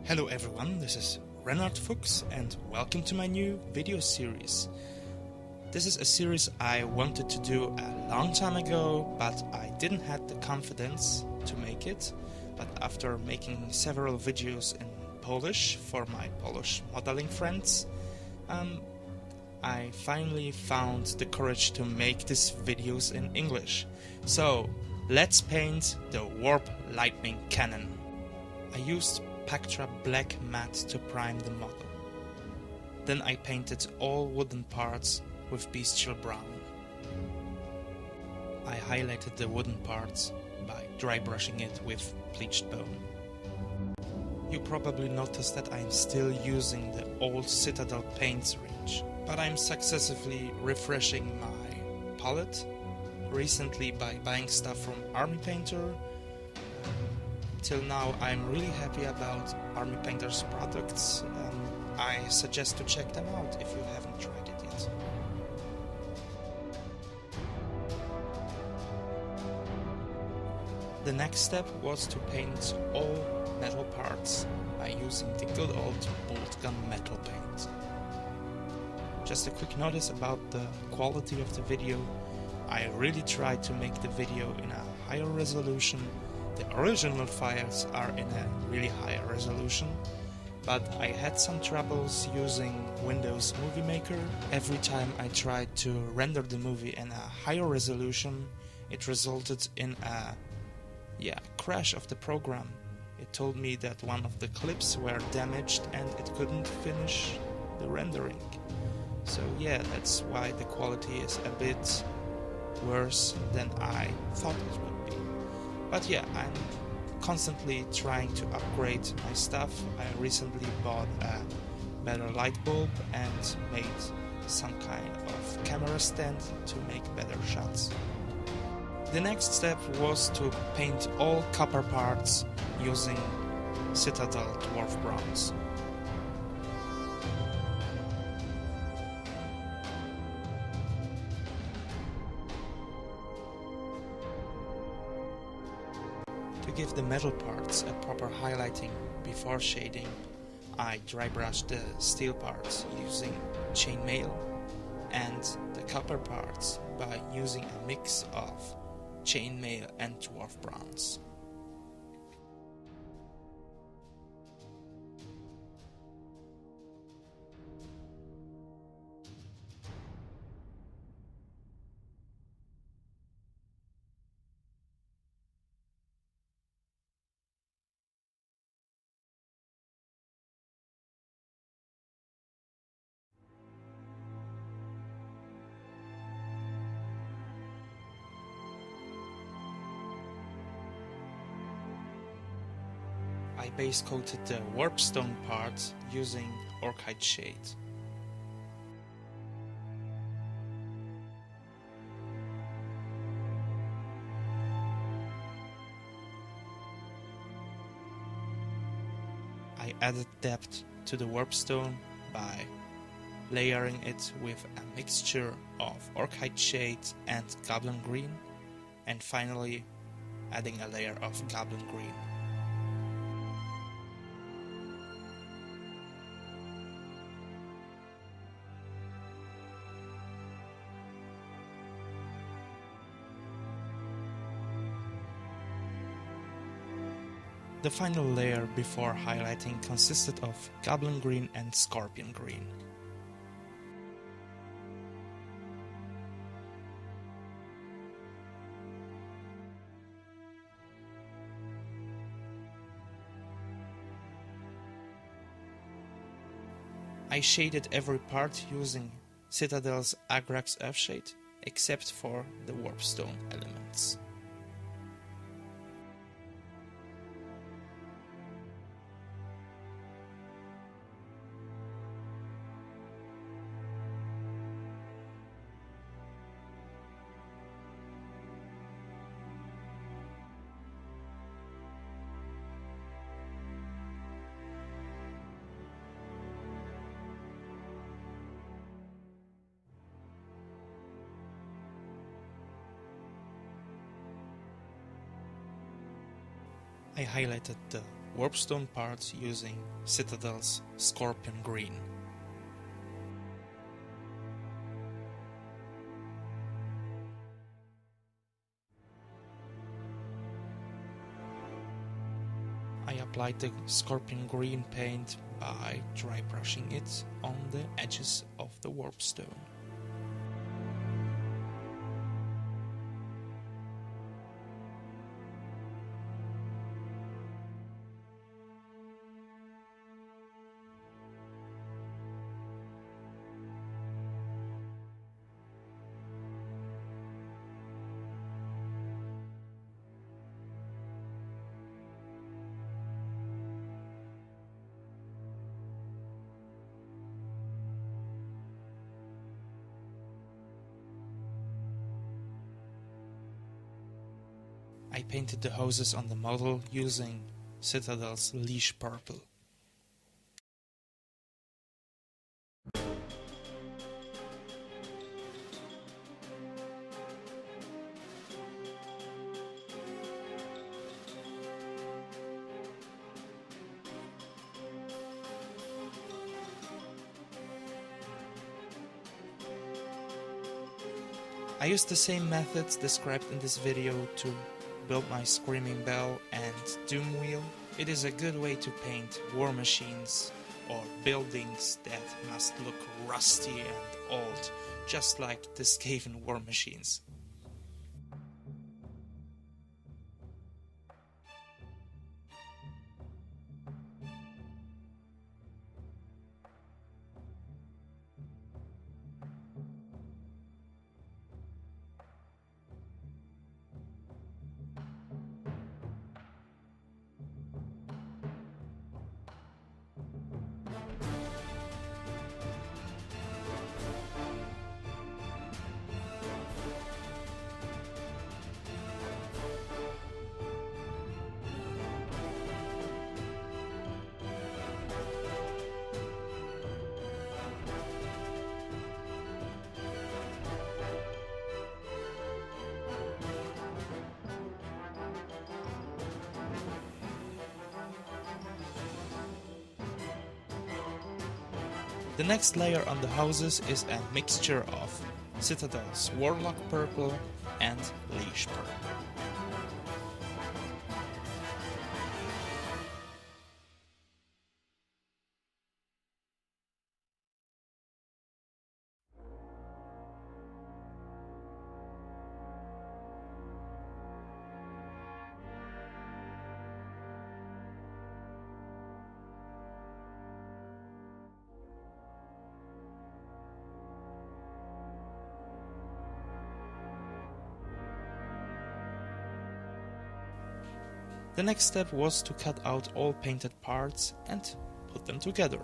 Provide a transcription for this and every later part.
Hello everyone, this is Renard Fuchs and welcome to my new video series. This is a series I wanted to do a long time ago, but I didn't have the confidence to make it. But after making several videos in Polish for my Polish modeling friends, I finally found the courage to make these videos in English. So, let's paint the Warp Lightning Cannon. I used Pactra black matte to prime the model. Then I painted all wooden parts with Bestial brown. I highlighted the wooden parts by dry brushing it with Bleached Bone. You probably noticed that I'm still using the old Citadel paints range, but I'm successively refreshing my palette recently by buying stuff from Army Painter. Till now I'm really happy about Army Painter's products. I suggest to check them out if you haven't tried it yet. The next step was to paint all metal parts by using the good old Boltgun metal paint. Just a quick notice about the quality of the video. I really tried to make the video in a higher resolution. The original files are in a really high resolution, but I had some troubles using Windows Movie Maker. Every time I tried to render the movie in a higher resolution, it resulted in a crash of the program. It told me that one of the clips were damaged and it couldn't finish the rendering. So yeah, that's why the quality is a bit worse than I thought it would be. But yeah, I'm constantly trying to upgrade my stuff. I recently bought a better light bulb and made some kind of camera stand to make better shots. The next step was to paint all copper parts using Citadel Dwarf bronze. To give the metal parts a proper highlighting before shading, I dry brushed the steel parts using Chainmail and the copper parts by using a mix of Chainmail and Dwarf bronze. I base coated the warpstone part using Orkhide Shade. I added depth to the warpstone by layering it with a mixture of Orkhide Shade and Goblin Green, and finally adding a layer of Goblin Green. The final layer before highlighting consisted of Goblin Green and Scorpion Green. I shaded every part using Citadel's Agrax Earthshade, except for the warpstone elements. I highlighted the warpstone parts using Citadel's Scorpion Green. I applied the Scorpion Green paint by dry brushing it on the edges of the warpstone. I painted the hoses on the model using Citadel's Leash purple. I used the same methods described in this video to build my Screaming Bell and Doom Wheel. It is a good way to paint war machines or buildings that must look rusty and old, just like the Skaven war machines. The next layer on the houses is a mixture of Citadel's Warlock Purple and Leash Purple. The next step was to cut out all painted parts and put them together.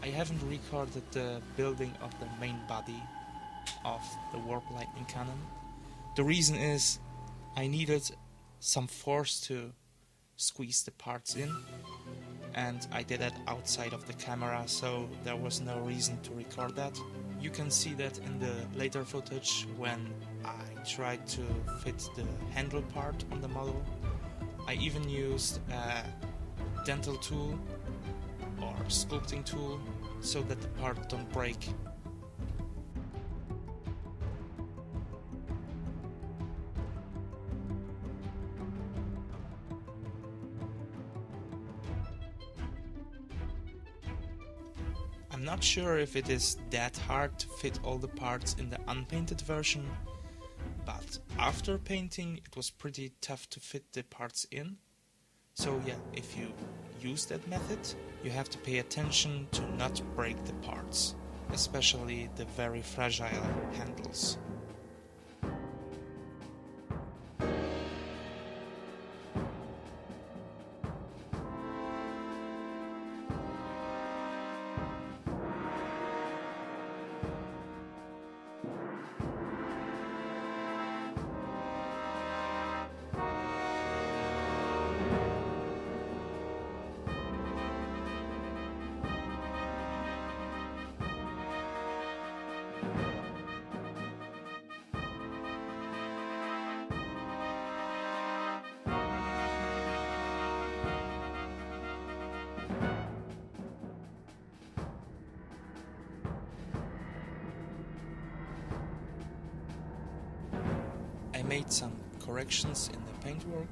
I haven't recorded the building of the main body of the Warp Lightning Cannon. The reason is I needed some force to squeeze the parts in, and I did that outside of the camera, so there was no reason to record that. You can see that in the later footage when I tried to fit the handle part on the model. I even used a dental tool or sculpting tool so that the part don't break. I'm not sure if it is that hard to fit all the parts in the unpainted version, but after painting it was pretty tough to fit the parts in. So yeah, if you use that method, you have to pay attention to not break the parts, especially the very fragile handles. I made some corrections in the paintwork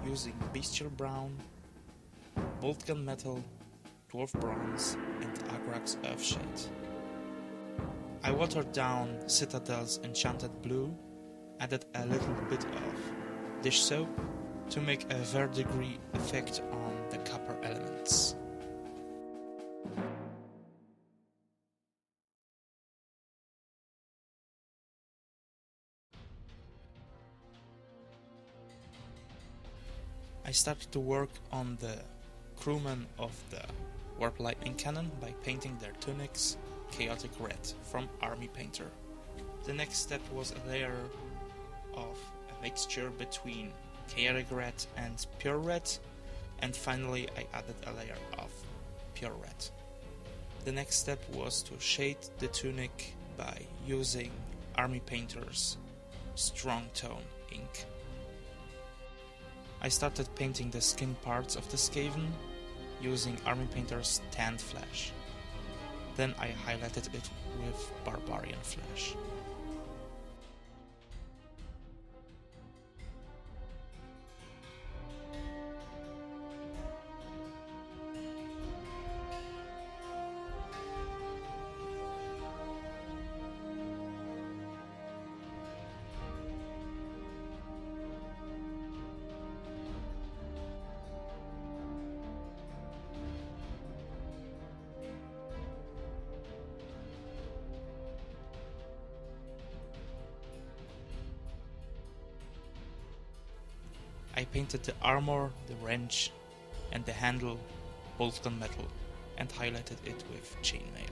using Bestial Brown, Boltgun Metal, Dwarf Bronze and Agrax Earthshade. I watered down Citadel's Enchanted Blue, added a little bit of dish soap to make a verdigris effect on the copper elements. I started to work on the crewmen of the Warp Lightning Cannon by painting their tunics chaotic red from Army Painter. The next step was a layer of a mixture between chaotic red and pure red, and finally I added a layer of pure red. The next step was to shade the tunic by using Army Painter's Strong Tone ink. I started painting the skin parts of the Skaven using Army Painter's Tanned Flesh. Then I highlighted it with Barbarian Flesh. I painted the armor, the wrench and the handle Boltgun metal and highlighted it with Chainmail.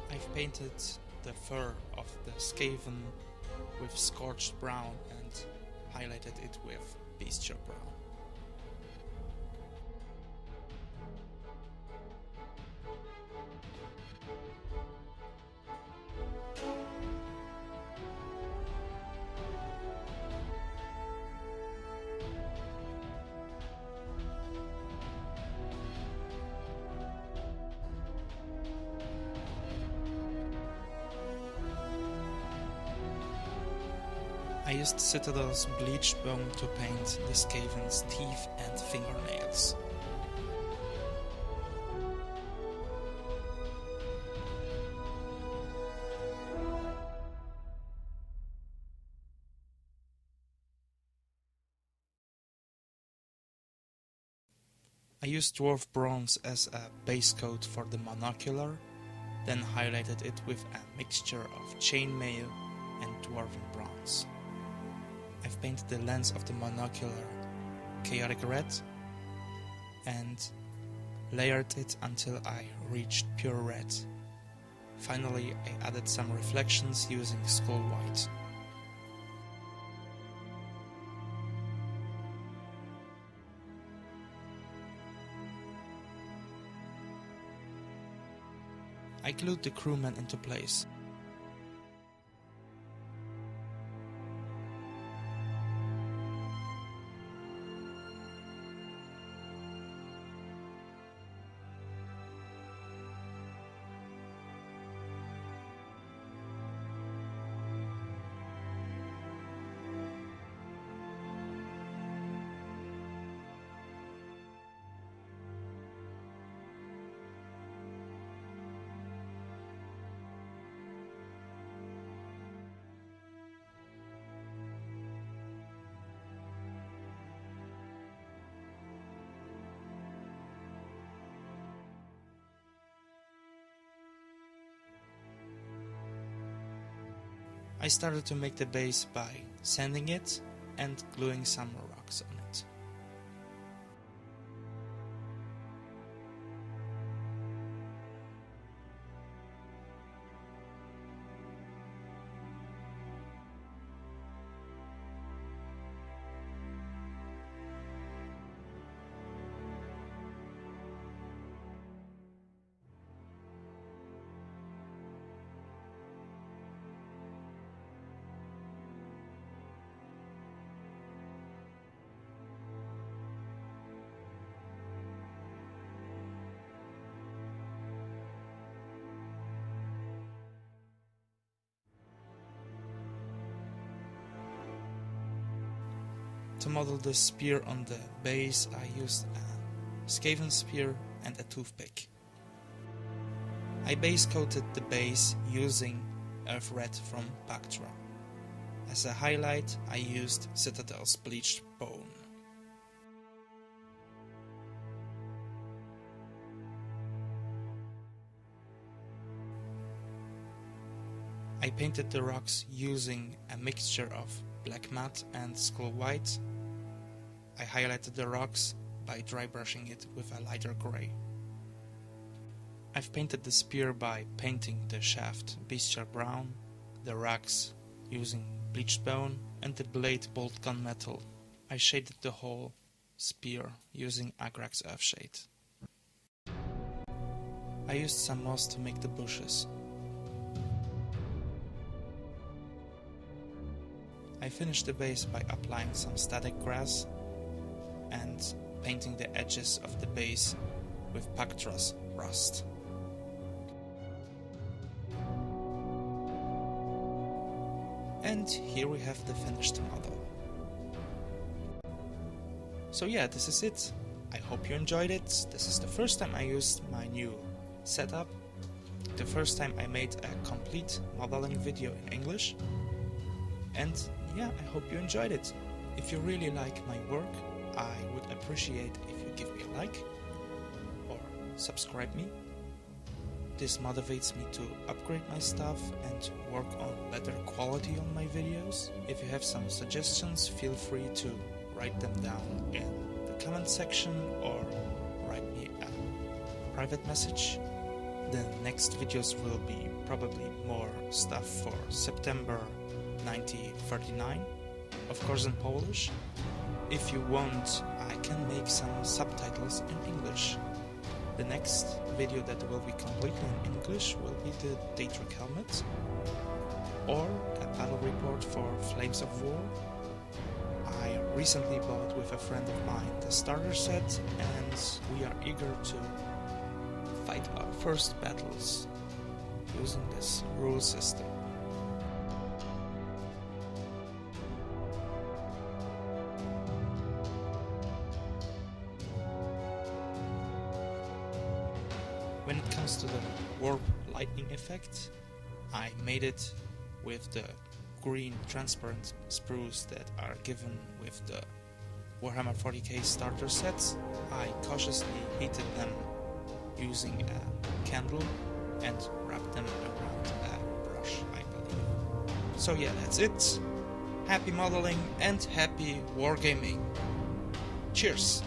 I've painted the fur of the Skaven with Scorched brown and highlighted it with Bestial brown. I used Citadel's Bleached Bone to paint the Skaven's teeth and fingernails. I used Dwarf Bronze as a base coat for the monocular, then highlighted it with a mixture of Chainmail and Dwarven Bronze. I've painted the lens of the monocular chaotic red, and layered it until I reached pure red. Finally, I added some reflections using skull white. I glued the crewmen into place. I started to make the base by sanding it and gluing some rocks on it. To model the spear on the base, I used a Skaven spear and a toothpick. I base coated the base using Earth Red from Pactra. As a highlight, I used Citadel's Bleached Bone. I painted the rocks using a mixture of black matte and skull white. I highlighted the rocks by dry brushing it with a lighter grey. I've painted the spear by painting the shaft Bestial brown, the racks using bleached bone, and the blade Boltgun metal. I shaded the whole spear using Agrax Earth Shade. I used some moss to make the bushes. I finished the base by applying some static grass and painting the edges of the base with Pactra's rust. And here we have the finished model. So yeah, this is it. I hope you enjoyed it. This is the first time I used my new setup. The first time I made a complete modeling video in English. And yeah, I hope you enjoyed it. If you really like my work, I would appreciate if you give me a like or subscribe me. This motivates me to upgrade my stuff and work on better quality on my videos. If you have some suggestions, feel free to write them down in the comment section or write me a private message. The next videos will be probably more stuff for September 1939, of course in Polish. If you want, I can make some subtitles in English. The next video that will be completely in English will be the Daedric helmet, or a battle report for Flames of War. I recently bought with a friend of mine the starter set, and we are eager to fight our first battles using this rule system. When it comes to the warp lightning effect, I made it with the green transparent sprues that are given with the Warhammer 40k starter sets. I cautiously heated them using a candle and wrapped them around a brush, I believe. So yeah, that's it. Happy modeling and happy wargaming. Cheers!